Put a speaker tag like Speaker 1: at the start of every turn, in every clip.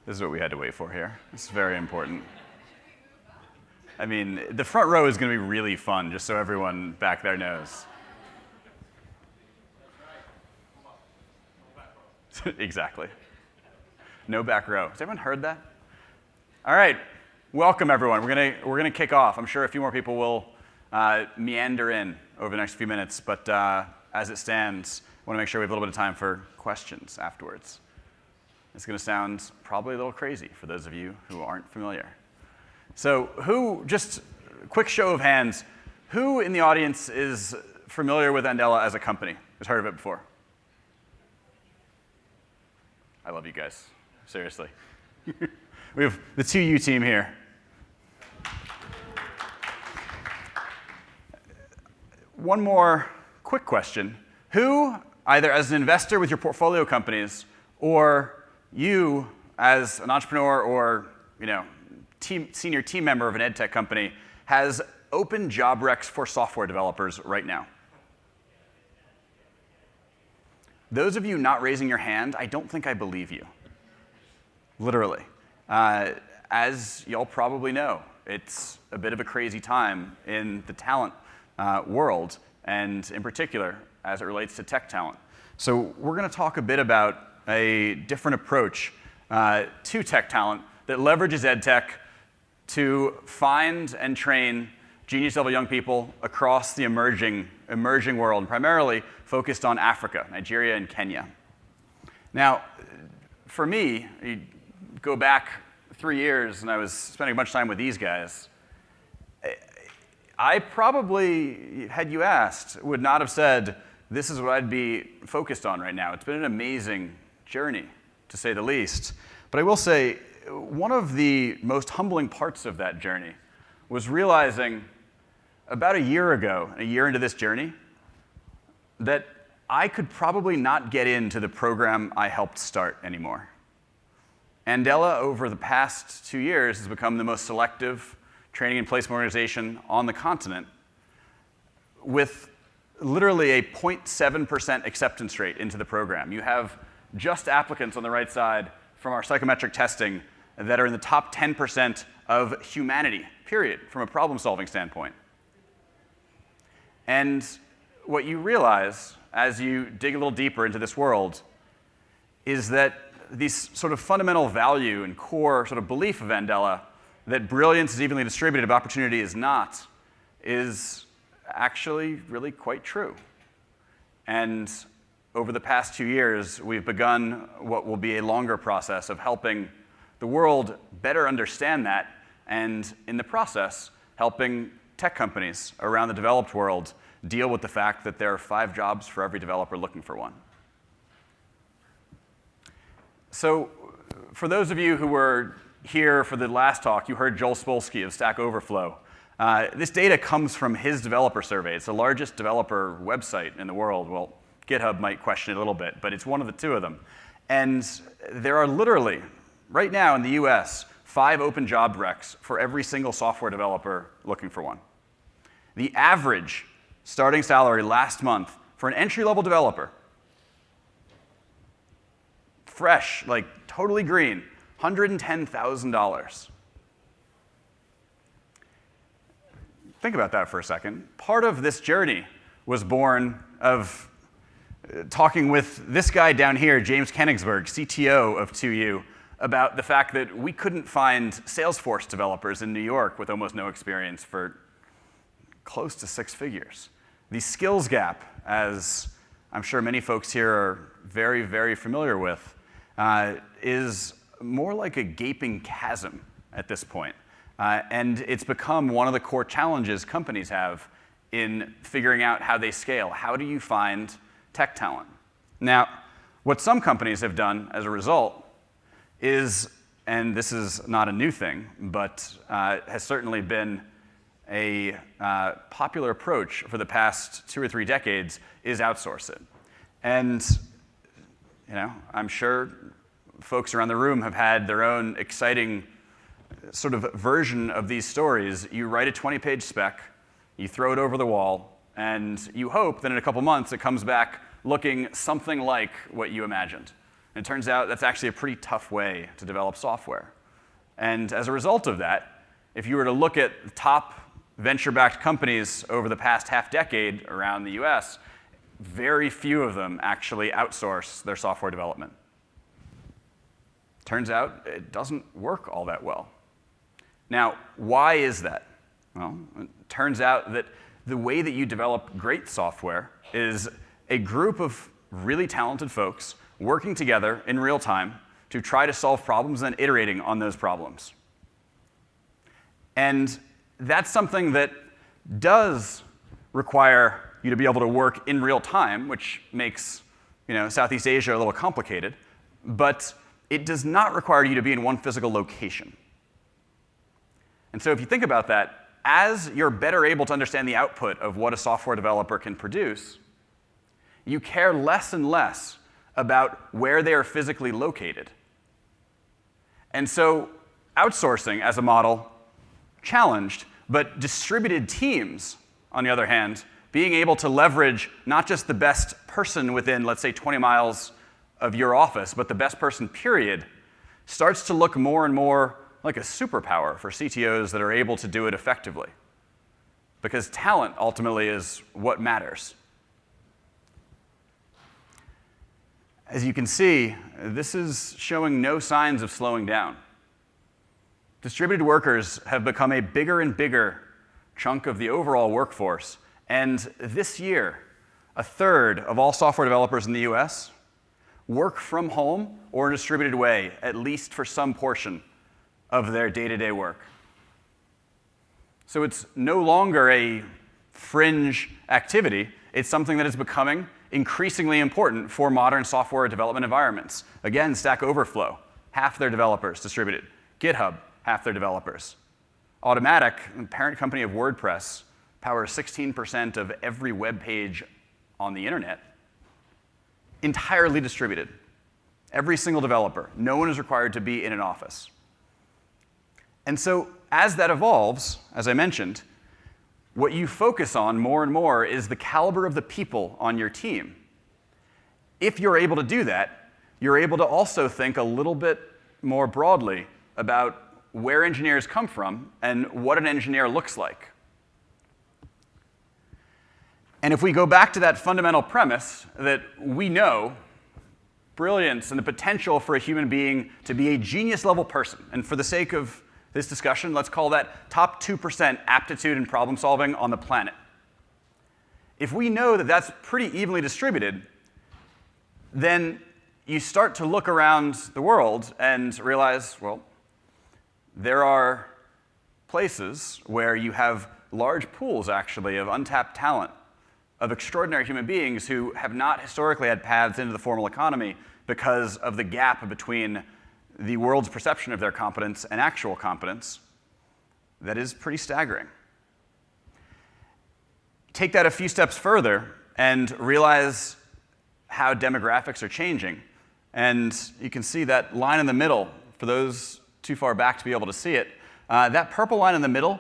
Speaker 1: This is what we had to wait for here. This is very important. I mean, the front row is going to be really fun, just so everyone back there knows. Exactly. No back row. Has everyone heard that? All right. Welcome, everyone. We're gonna kick off. I'm sure a few more people will meander in over the next few minutes, but as it stands, I want to make sure we have a little bit of time for questions afterwards. It's going to sound probably a little crazy for those of you who aren't familiar. So just a quick show of hands, who in the audience is familiar with Andela as a company? Has heard of it before? I love you guys, seriously. We have the 2U team here. One more quick question. Who, either as an investor with your portfolio companies or you as an entrepreneur or senior team member of an ed tech company, has open job recs for software developers right now? Those of you not raising your hand, I don't think I believe you. Literally. As y'all probably know, it's a bit of a crazy time in the talent world, and in particular, as it relates to tech talent. So we're going to talk a bit about a different approach to tech talent that leverages ed tech to find and train genius-level young people across the emerging world, and primarily focused on Africa, Nigeria, and Kenya. Now, for me, you go back 3 years, and I was spending a bunch of time with these guys. I probably, had you asked, would not have said, this is what I'd be focused on right now. It's been an amazing journey, to say the least. But I will say, one of the most humbling parts of that journey was realizing about a year ago, a year into this journey, that I could probably not get into the program I helped start anymore. Andela, over the past 2 years, has become the most selective training and placement organization on the continent, with literally a 0.7% acceptance rate into the program. You have just applicants on the right side from our psychometric testing that are in the top 10% of humanity, period, from a problem-solving standpoint. And what you realize as you dig a little deeper into this world is that these sort of fundamental value and core sort of belief of Andela, that brilliance is evenly distributed, but opportunity is not, is actually really quite true. And over the past 2 years, we've begun what will be a longer process of helping the world better understand that, and in the process, helping tech companies around the developed world deal with the fact that there are 5 jobs for every developer looking for one. So for those of you who were here for the last talk, you heard Joel Spolsky of Stack Overflow. This data comes from his developer survey. It's the largest developer website in the world. Well, GitHub might question it a little bit, but it's one of the 2 of them. And there are literally, right now in the US, 5 open job recs for every single software developer looking for one. The average starting salary last month for an entry-level developer, fresh, like totally green, $110,000. Think about that for a second. Part of this journey was born of talking with this guy down here, James Kenigsberg, CTO of 2U, about the fact that we couldn't find Salesforce developers in New York with almost no experience for close to 6 figures. The skills gap, as I'm sure many folks here are very, very familiar with, is more like a gaping chasm at this point. And it's become one of the core challenges companies have in figuring out how they scale. How do you find tech talent? Now, what some companies have done as a result is, and this is not a new thing, but has certainly been a popular approach for the past 2 or 3 decades, is outsource it. And I'm sure folks around the room have had their own exciting sort of version of these stories. You write a 20-page spec, you throw it over the wall, and you hope that in a couple months it comes back looking something like what you imagined. And it turns out that's actually a pretty tough way to develop software. And as a result of that, if you were to look at the top venture-backed companies over the past half-decade around the US, very few of them actually outsource their software development. Turns out it doesn't work all that well. Now, why is that? Well, it turns out that the way that you develop great software is a group of really talented folks working together in real time to try to solve problems and iterating on those problems. And that's something that does require you to be able to work in real time, which makes Southeast Asia a little complicated, but it does not require you to be in one physical location. And so if you think about that, as you're better able to understand the output of what a software developer can produce, you care less and less about where they are physically located. And so outsourcing as a model, challenged, but distributed teams, on the other hand, being able to leverage not just the best person within, let's say, 20 miles of your office, but the best person, period, starts to look more and more like a superpower for CTOs that are able to do it effectively. Because talent ultimately is what matters. As you can see, this is showing no signs of slowing down. Distributed workers have become a bigger and bigger chunk of the overall workforce, and this year, a third of all software developers in the US work from home or in a distributed way, at least for some portion of their day-to-day work. So it's no longer a fringe activity. It's something that is becoming increasingly important for modern software development environments. Again, Stack Overflow, half their developers distributed. GitHub, half their developers. Automatic, the parent company of WordPress, powers 16% of every web page on the internet. Entirely distributed. Every single developer. No one is required to be in an office. And so as that evolves, as I mentioned, what you focus on more and more is the caliber of the people on your team. If you're able to do that, you're able to also think a little bit more broadly about where engineers come from and what an engineer looks like. And if we go back to that fundamental premise that we know brilliance and the potential for a human being to be a genius-level person, and for the sake of this discussion, let's call that top 2% aptitude in problem solving on the planet. If we know that that's pretty evenly distributed, then you start to look around the world and realize, well, there are places where you have large pools, actually, of untapped talent, of extraordinary human beings who have not historically had paths into the formal economy because of the gap between the world's perception of their competence and actual competence. That is pretty staggering. Take that a few steps further and realize how demographics are changing. And you can see that line in the middle, for those too far back to be able to see it, that purple line in the middle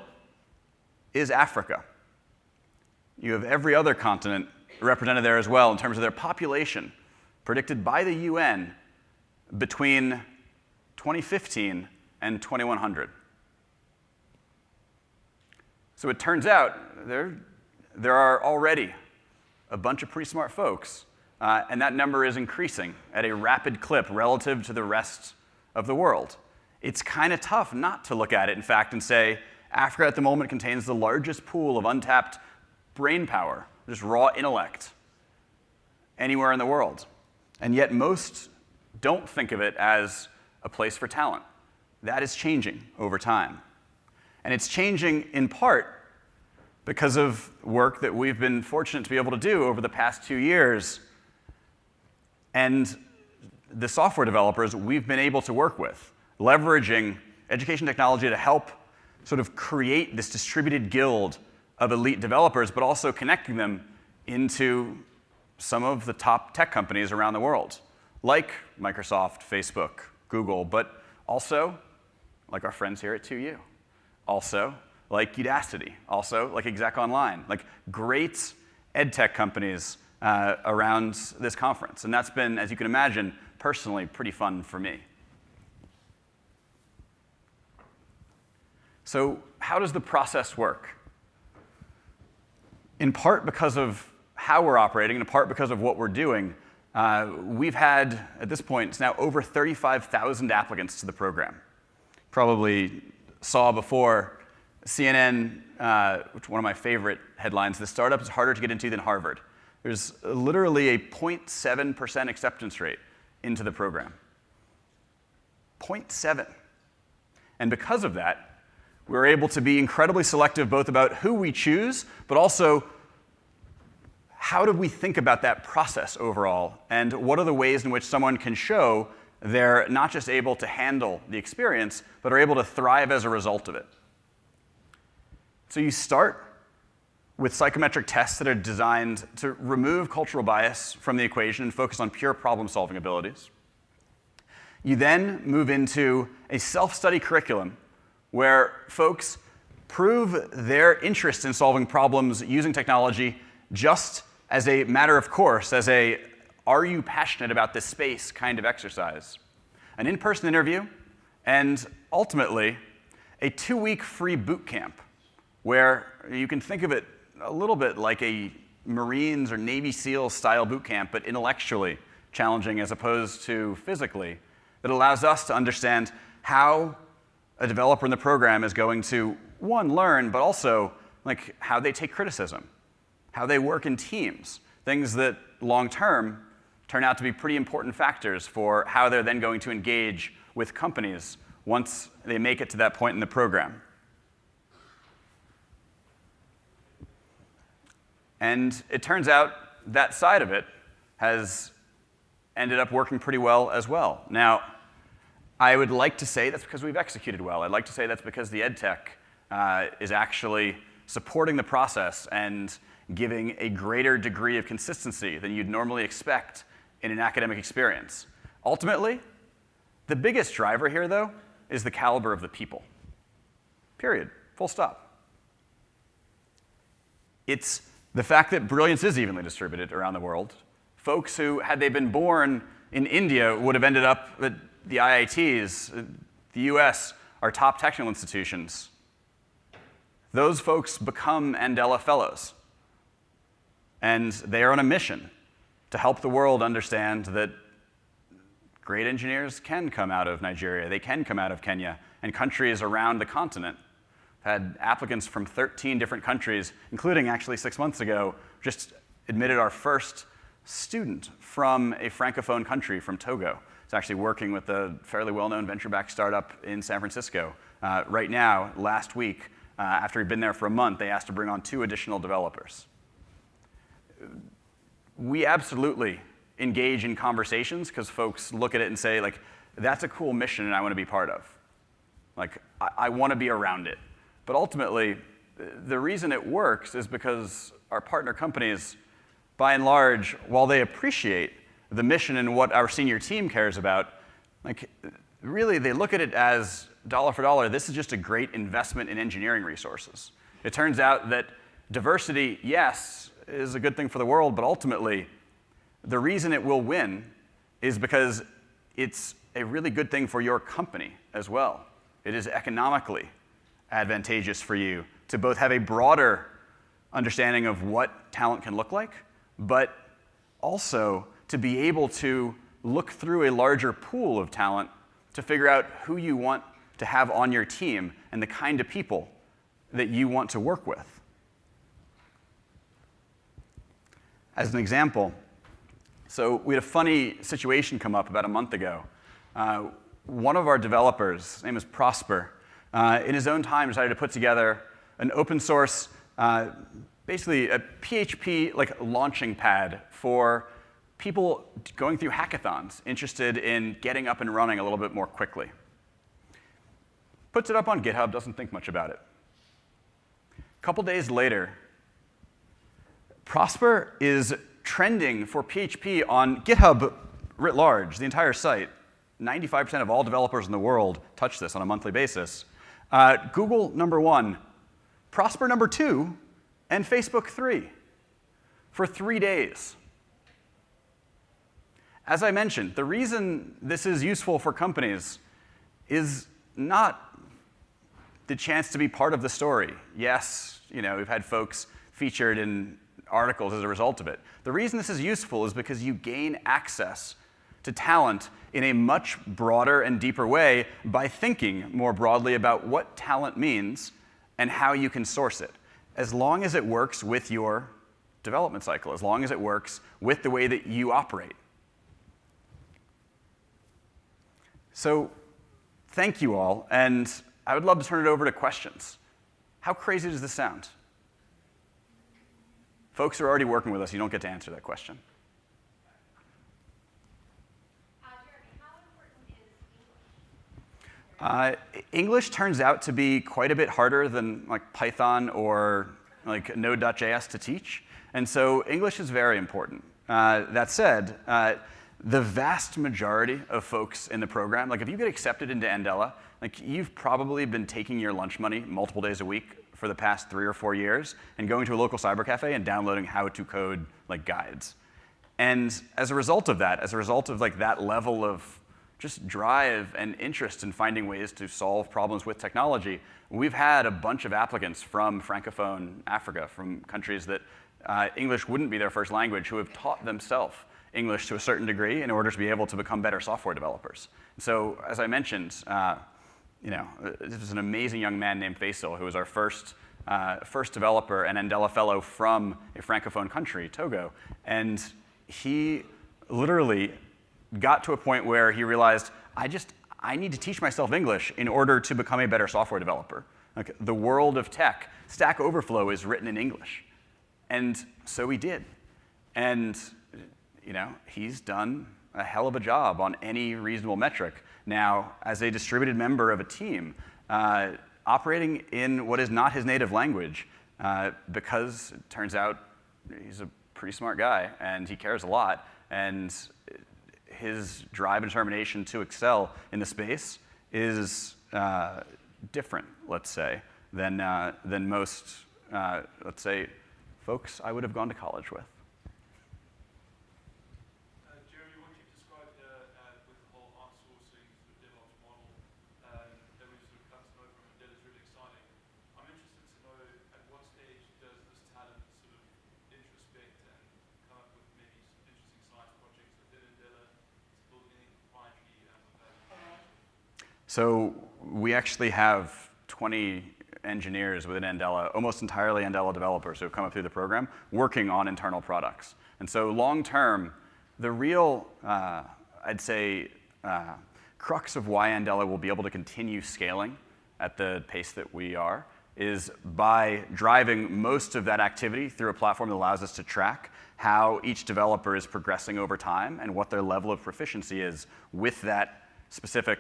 Speaker 1: is Africa. You have every other continent represented there as well in terms of their population, predicted by the UN between 2015 and 2100. So it turns out there are already a bunch of pretty smart folks, and that number is increasing at a rapid clip relative to the rest of the world. It's kind of tough not to look at it, in fact, and say Africa at the moment contains the largest pool of untapped brain power, just raw intellect, anywhere in the world. And yet most don't think of it as a place for talent. That is changing over time. And it's changing in part because of work that we've been fortunate to be able to do over the past 2 years. And the software developers we've been able to work with, leveraging education technology to help sort of create this distributed guild of elite developers, but also connecting them into some of the top tech companies around the world, like Microsoft, Facebook, Google, but also like our friends here at 2U, also like Udacity, also like Exec Online, like great ed tech companies around this conference. And that's been, as you can imagine, personally pretty fun for me. So how does the process work? In part because of how we're operating, and in part because of what we're doing, we've had, at this point, it's now over 35,000 applicants to the program. Probably saw before, CNN, which one of my favorite headlines, the startup is harder to get into than Harvard. There's literally a 0.7% acceptance rate into the program. 0.7. And because of that, we're able to be incredibly selective both about who we choose, but also how do we think about that process overall, and what are the ways in which someone can show they're not just able to handle the experience, but are able to thrive as a result of it. So you start with psychometric tests that are designed to remove cultural bias from the equation and focus on pure problem-solving abilities. You then move into a self-study curriculum where folks prove their interest in solving problems using technology just as a matter of course, as a are you passionate about this space kind of exercise. An in-person interview, and ultimately, a 2-week free boot camp where you can think of it a little bit like a Marines or Navy SEALs style boot camp, but intellectually challenging as opposed to physically, that allows us to understand how a developer in the program is going to, one, learn, but also like how they take criticism, how they work in teams, things that long-term turn out to be pretty important factors for how they're then going to engage with companies once they make it to that point in the program. And it turns out that side of it has ended up working pretty well as well. Now, I would like to say that's because we've executed well. I'd like to say that's because the ed tech is actually supporting the process and giving a greater degree of consistency than you'd normally expect in an academic experience. Ultimately, the biggest driver here, though, is the caliber of the people. Period. Full stop. It's the fact that brilliance is evenly distributed around the world. Folks who, had they been born in India, would have ended up at the IITs, the US, our top technical institutions. Those folks become Andela Fellows. And they are on a mission to help the world understand that great engineers can come out of Nigeria, they can come out of Kenya, and countries around the continent. I've had applicants from 13 different countries, including actually 6 months ago, just admitted our first student from a francophone country, from Togo. It's actually working with a fairly well-known venture-backed startup in San Francisco. Right now, last week, after he'd been there for a month, they asked to bring on 2 additional developers. We absolutely engage in conversations because folks look at it and say, like, that's a cool mission and I want to be part of. Like, I want to be around it. But ultimately, the reason it works is because our partner companies, by and large, while they appreciate the mission and what our senior team cares about, like, really they look at it as dollar for dollar, this is just a great investment in engineering resources. It turns out that diversity, yes, is a good thing for the world, but ultimately, the reason it will win is because it's a really good thing for your company as well. It is economically advantageous for you to both have a broader understanding of what talent can look like, but also to be able to look through a larger pool of talent to figure out who you want to have on your team and the kind of people that you want to work with. As an example, so we had a funny situation come up about a month ago. One of our developers, his name is Prosper, in his own time decided to put together an open source, basically a PHP like launching pad for people going through hackathons, interested in getting up and running a little bit more quickly. Puts it up on GitHub, doesn't think much about it. A couple days later, Prosper is trending for PHP on GitHub writ large, the entire site. 95% of all developers in the world touch this on a monthly basis. Google #1, Prosper #2, and Facebook 3 for 3 days. as I mentioned, the reason this is useful for companies is not the chance to be part of the story. Yes, we've had folks featured in articles as a result of it. The reason this is useful is because you gain access to talent in a much broader and deeper way by thinking more broadly about what talent means and how you can source it, as long as it works with your development cycle, as long as it works with the way that you operate. So thank you all, and I would love to turn it over to questions. How crazy does this sound? Folks who are already working with us, you don't get to answer that question. English turns out to be quite a bit harder than Python or Node.js to teach, and so English is very important. That said, the vast majority of folks in the program, if you get accepted into Andela, you've probably been taking your lunch money multiple days a week for the past 3 or 4 years and going to a local cyber cafe and downloading how-to code guides. And as a result of that, that level of just drive and interest in finding ways to solve problems with technology, we've had a bunch of applicants from Francophone Africa, from countries that English wouldn't be their first language, who have taught themselves English to a certain degree in order to be able to become better software developers. So, as I mentioned, this was an amazing young man named Faisal, who was our first developer and Andela fellow from a Francophone country, Togo. And he literally got to a point where he realized, I need to teach myself English in order to become a better software developer. The world of tech, Stack Overflow is written in English. And so he did. And he's done a hell of a job on any reasonable metric. Now, as a distributed member of a team, operating in what is not his native language, because it turns out he's a pretty smart guy and he cares a lot, and his drive and determination to excel in the space is different, let's say, than most, let's say, folks I would have gone to college with.
Speaker 2: Jeremy, what you've described with the whole outsourcing sort of DevOps model that we've sort of come to know from Andela is really exciting. I'm interested to know at what stage does this talent sort of introspect and come up with maybe some interesting science projects within Andela to build anything proprietary with that?
Speaker 1: So we actually have 20 engineers within Andela, almost entirely Andela developers who have come up through the program, working on internal products. And so long term, the real, I'd say, crux of why Andela will be able to continue scaling at the pace that we are is by driving most of that activity through a platform that allows us to track how each developer is progressing over time and what their level of proficiency is with that specific,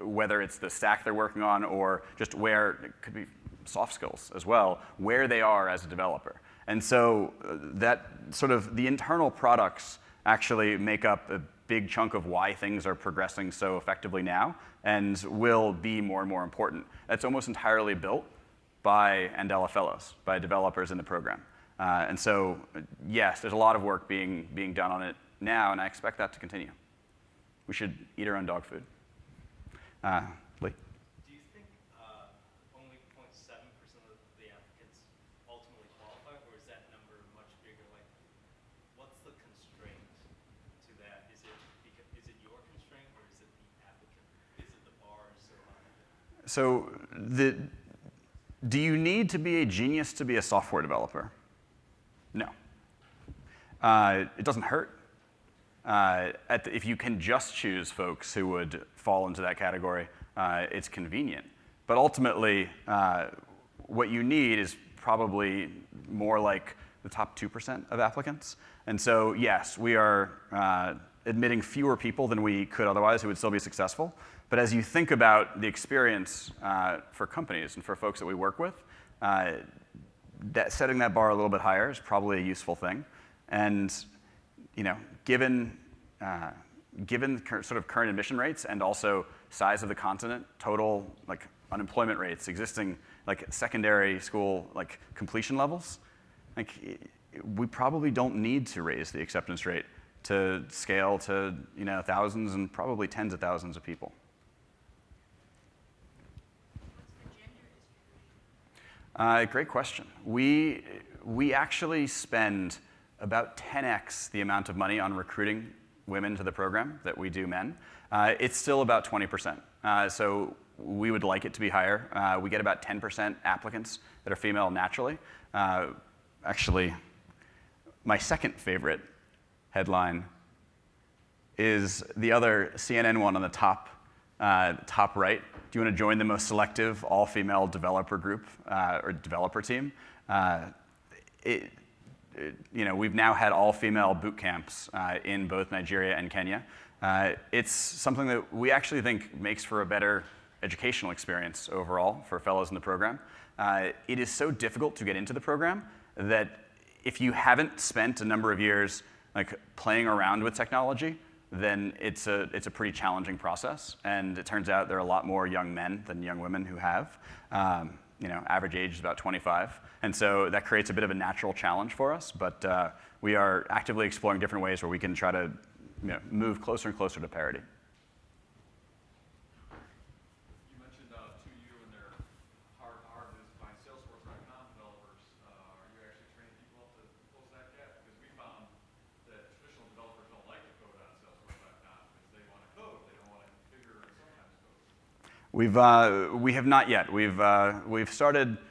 Speaker 1: whether it's the stack they're working on or just where, it could be soft skills as well, where they are as a developer. And so that sort of the internal products actually make up a big chunk of why things are progressing so effectively now and will be more and more important. That's almost entirely built by Andela fellows, by developers in the program. And so, yes, there's a lot of work being done on it now, and I expect that to continue. We should eat our own dog food. Lee?
Speaker 3: Do you think only 0.7% of the applicants ultimately qualify, or is that number much bigger? What's the constraint to that? Is it your constraint, or is it the applicant? Is it the bar so high?
Speaker 1: So do you need to be a genius to be a software developer? No. It doesn't hurt. If you can just choose folks who would fall into that category, it's convenient. But ultimately, what you need is probably more like the top 2% of applicants. And so, yes, we are admitting fewer people than we could otherwise who would still be successful. But as you think about the experience for companies and for folks that we work with, setting that bar a little bit higher is probably a useful thing. And given sort of current admission rates and also size of the continent, total unemployment rates, existing secondary school completion levels, we probably don't need to raise the acceptance rate to scale to thousands and probably tens of thousands of people. Great question. We actually spend about 10x the amount of money on recruiting women to the program that we do men. It's still about 20%. So we would like it to be higher. We get about 10% applicants that are female naturally. Actually, my second favorite headline is the other CNN one on the top right. Do you want to join the most selective all-female developer group or developer team? We've now had all-female boot camps in both Nigeria and Kenya. It's something that we actually think makes for a better educational experience overall for fellows in the program. It is so difficult to get into the program that if you haven't spent a number of years playing around with technology, then it's a pretty challenging process. And it turns out there are a lot more young men than young women who have. Average age is about 25. And so that creates a bit of a natural challenge for us. But we are actively exploring different ways where we can try to move closer and closer to parity.
Speaker 2: You mentioned 2U and their hard to find Salesforce.com developers. Are you actually training people up to close that gap? Because we found that traditional developers don't like to code on Salesforce.com because they want to code, they don't want to configure and sometimes code.
Speaker 1: We have not yet. We've started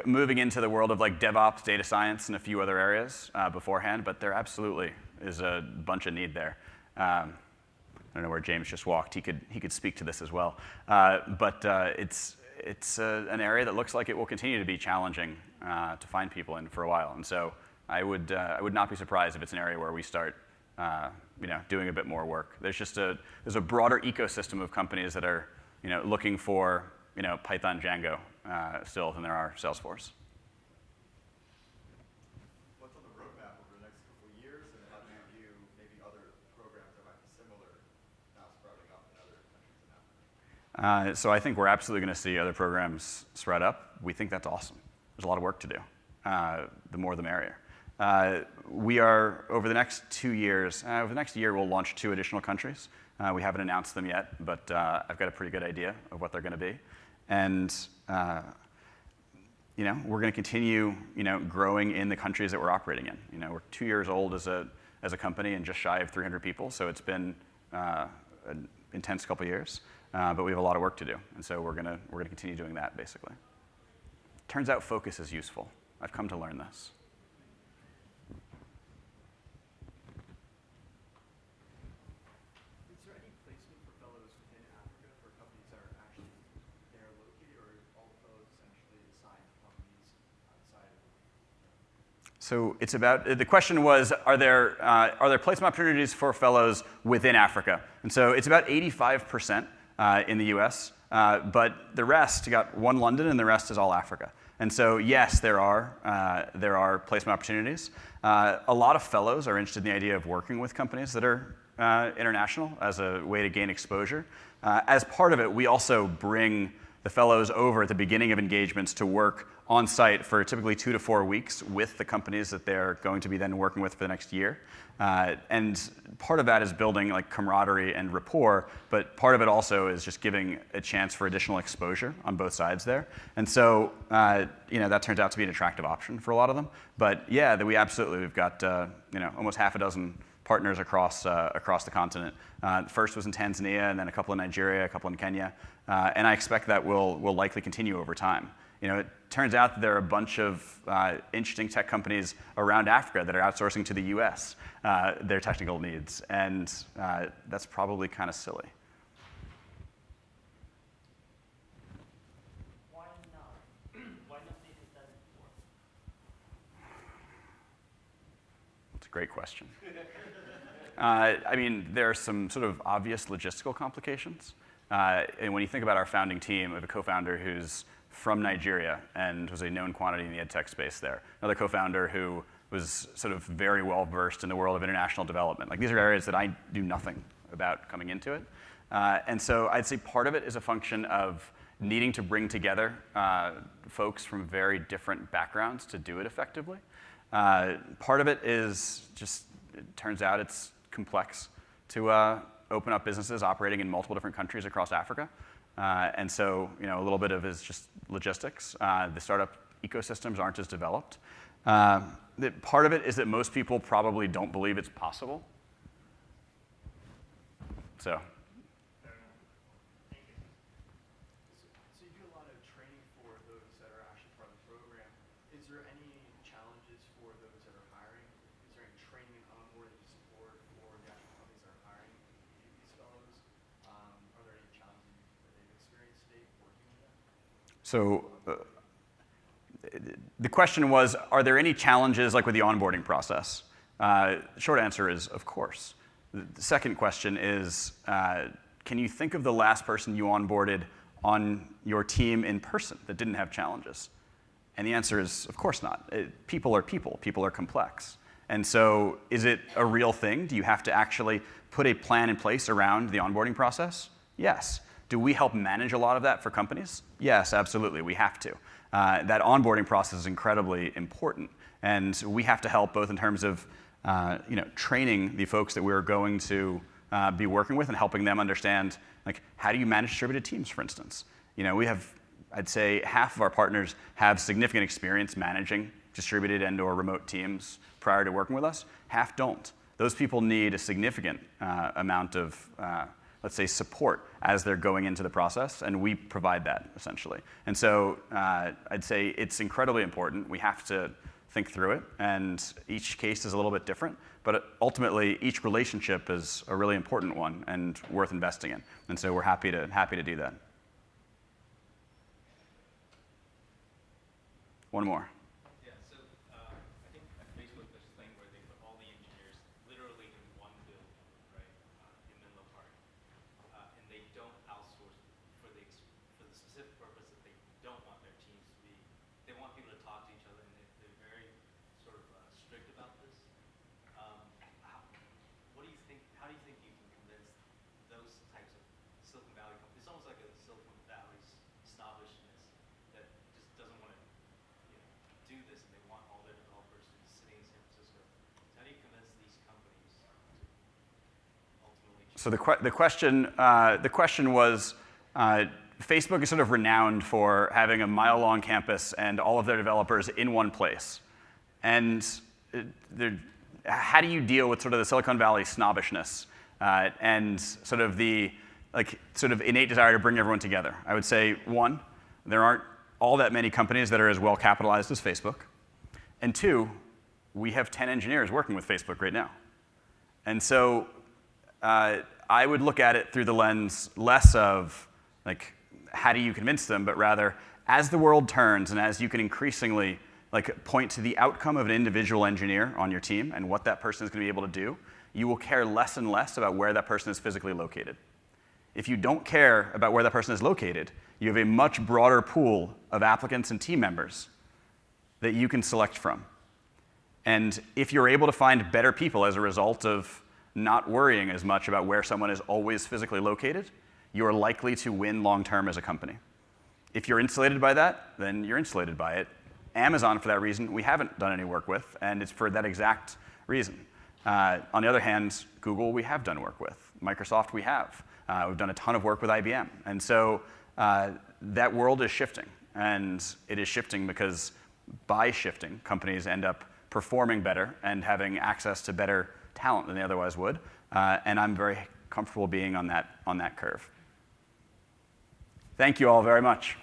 Speaker 1: moving into the world of DevOps, data science, and a few other areas beforehand, but there absolutely is a bunch of need there. I don't know where James just walked. He could speak to this as well. But it's an area that looks like it will continue to be challenging to find people in for a while. And so I would not be surprised if it's an area where we start doing a bit more work. There's a broader ecosystem of companies that are looking for Python, Django still than there are Salesforce.
Speaker 4: What's on the roadmap over the next couple of years, and how do you view maybe other programs that might be similar now sprouting up in other countries in Africa?
Speaker 1: So I think we're absolutely going to see other programs spread up. We think that's awesome. There's a lot of work to do. The more the merrier. We are, over the next 2 years, over the next year, we'll launch 2 additional countries. We haven't announced them yet, but I've got a pretty good idea of what they're going to be. And we're going to continue growing in the countries that we're operating in. We're 2 years old as a company and just shy of 300 people, so it's been an intense couple of years. But we have a lot of work to do, and so we're going to continue doing that, basically. Turns out focus is useful. I've come to learn this.
Speaker 4: Is there any placement for fellows within Africa for companies that are actually there located, or are all the fellows essentially assigned to companies outside of?
Speaker 1: So it's about, the question was, are there placement opportunities for fellows within Africa? And so it's about 85% in the US, but the rest, you got one London and the rest is all Africa. And so yes, there are placement opportunities. A lot of fellows are interested in the idea of working with companies that are international as a way to gain exposure. As part of it, we also bring the fellows over at the beginning of engagements to work on site for typically 2 to 4 weeks with the companies that they're going to be then working with for the next year. And part of that is building camaraderie and rapport, but part of it also is just giving a chance for additional exposure on both sides there. And so that turns out to be an attractive option for a lot of them. But yeah, we've got almost half a dozen partners across the continent. The first was in Tanzania, and then a couple in Nigeria, a couple in Kenya, and I expect that will likely continue over time. It turns out that there are a bunch of interesting tech companies around Africa that are outsourcing to the US their technical needs, and that's probably kind of silly.
Speaker 3: Why not? Why not they did that before?
Speaker 1: It's a great question. There are some sort of obvious logistical complications. And when you think about our founding team, we have a co-founder who's from Nigeria and was a known quantity in the ed tech space there. Another co-founder who was sort of very well versed in the world of international development. These are areas that I knew nothing about coming into it. And so I'd say part of it is a function of needing to bring together folks from very different backgrounds to do it effectively. Part of it is just, it turns out it's complex to open up businesses operating in multiple different countries across Africa. And so, a little bit of it is just logistics. The startup ecosystems aren't as developed. Part of it is that most people probably don't believe it's possible. So.
Speaker 5: So you do a lot of training for those that are actually part of the program. Is there any challenges for those that are hiring? Is there any training and onboarding support for the actual companies that are hiring these fellows? Are there any challenges that they've experienced today working with them?
Speaker 1: So the question was, are there any challenges like with the onboarding process? Short answer is, of course. The second question is, can you think of the last person you onboarded on your team in person that didn't have challenges? And the answer is, of course not. People are people. People are complex. And so is it a real thing? Do you have to actually put a plan in place around the onboarding process? Yes. Do we help manage a lot of that for companies? Yes, absolutely. We have to. That onboarding process is incredibly important. And we have to help both in terms of training the folks that we're going to be working with and helping them understand, like, how do you manage distributed teams, for instance? We have, I'd say, half of our partners have significant experience managing distributed and or remote teams prior to working with us. Half don't. Those people need a significant amount of, let's say, support as they're going into the process, and we provide that, essentially. And so I'd say it's incredibly important. We have to think through it, and each case is a little bit different, but ultimately each relationship is a really important one and worth investing in. And so we're happy to do that. One more.
Speaker 3: Yeah, so I think at Facebook there's this thing where they put all the engineers literally in one building, right, in Menlo Park, and they don't outsource for the specific purpose that they don't want their teams to be. They want people to talk to each other, and they're very sort of strict about this. What do you think? How do you think you can convince those types of Silicon Valley companies? It's almost like a Silicon Valley snobbishness that just doesn't want to do this, and they want all their developers to be sitting in San Francisco. So how do you convince these companies to ultimately choose?
Speaker 1: So the question was, Facebook is sort of renowned for having a mile-long campus and all of their developers in one place. And how do you deal with sort of the Silicon Valley snobbishness and sort of the innate desire to bring everyone together? I would say, one, there aren't all that many companies that are as well capitalized as Facebook. And two, we have 10 engineers working with Facebook right now. And so I would look at it through the lens less of, like, how do you convince them, but rather, as the world turns and as you can increasingly point to the outcome of an individual engineer on your team and what that person is going to be able to do, you will care less and less about where that person is physically located. If you don't care about where that person is located, you have a much broader pool of applicants and team members that you can select from. And if you're able to find better people as a result of not worrying as much about where someone is always physically located, you are likely to win long-term as a company. If you're insulated by that, then you're insulated by it. Amazon, for that reason, we haven't done any work with, and it's for that exact reason. On the other hand, Google, we have done work with. Microsoft, we have. We've done a ton of work with IBM. And so that world is shifting, and it is shifting because by shifting, companies end up performing better and having access to better talent than they otherwise would. And I'm very comfortable being on that curve. Thank you all very much.